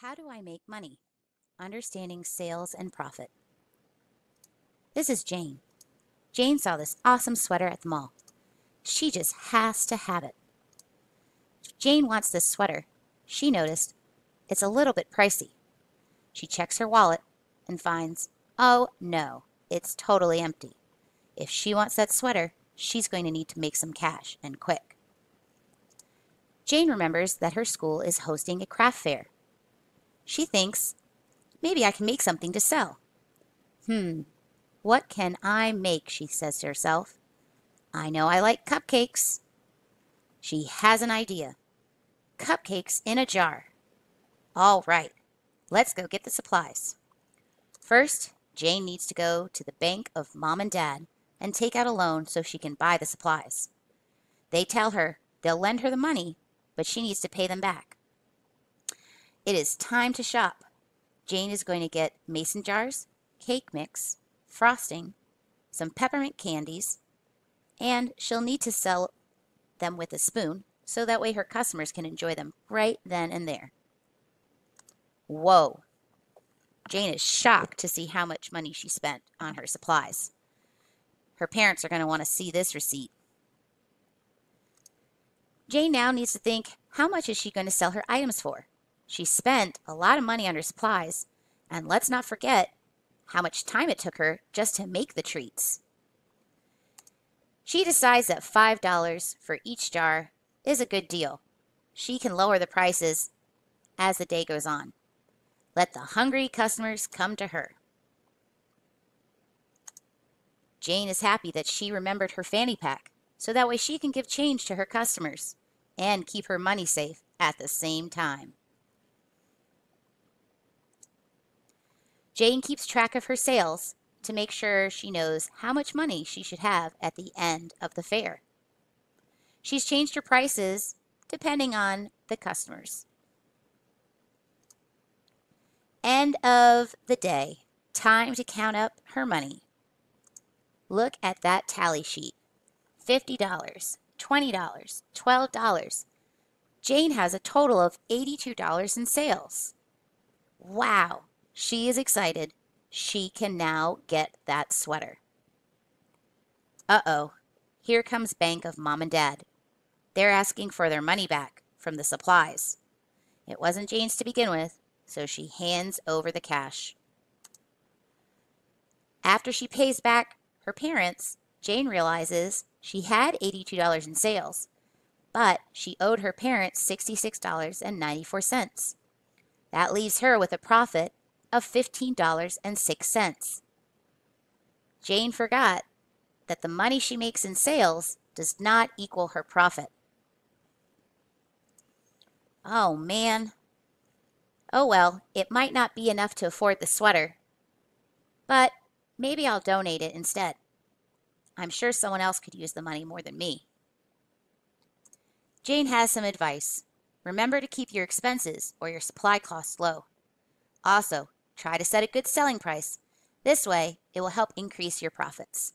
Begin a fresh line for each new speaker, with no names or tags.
How do I make money? Understanding sales and profit. This is Jane. Jane saw this awesome sweater at the mall. She just has to have it. Jane wants this sweater. She noticed it's a little bit pricey. She checks her wallet and finds, oh no, it's totally empty. If she wants that sweater, she's going to need to make some cash, and quick. Jane remembers that her school is hosting a craft fair. She thinks, maybe I can make something to sell. What can I make, she says to herself. I know I like cupcakes. She has an idea. Cupcakes in a jar. All right, let's go get the supplies. First, Jane needs to go to the bank of Mom and Dad and take out a loan so she can buy the supplies. They tell her they'll lend her the money, but she needs to pay them back. It is time to shop. Jane is going to get mason jars, cake mix, frosting, some peppermint candies, and she'll need to sell them with a spoon so that way her customers can enjoy them right then and there. Whoa! Jane is shocked to see how much money she spent on her supplies. Her parents are going to want to see this receipt. Jane now needs to think, how much is she going to sell her items for? She spent a lot of money on her supplies, and let's not forget how much time it took her just to make the treats. She decides that $5 for each jar is a good deal. She can lower the prices as the day goes on. Let the hungry customers come to her. Jane is happy that she remembered her fanny pack, so that way she can give change to her customers and keep her money safe at the same time. Jane keeps track of her sales to make sure she knows how much money she should have at the end of the fair. She's changed her prices depending on the customers. End of the day. Time to count up her money. Look at that tally sheet. $50, $20, $12. Jane has a total of $82 in sales. Wow! She is excited. She can now get that sweater. Uh-oh. Here comes Bank of Mom and Dad. They're asking for their money back from the supplies. It wasn't Jane's to begin with, so she hands over the cash. After she pays back her parents, Jane realizes she had $82 in sales, but she owed her parents $66.94. That leaves her with a profit of $15.06. Jane forgot that the money she makes in sales does not equal her profit. Oh man. Oh well, it might not be enough to afford the sweater, but maybe I'll donate it instead. I'm sure someone else could use the money more than me. Jane has some advice. Remember to keep your expenses or your supply costs low. Also, try to set a good selling price. This way, it will help increase your profits.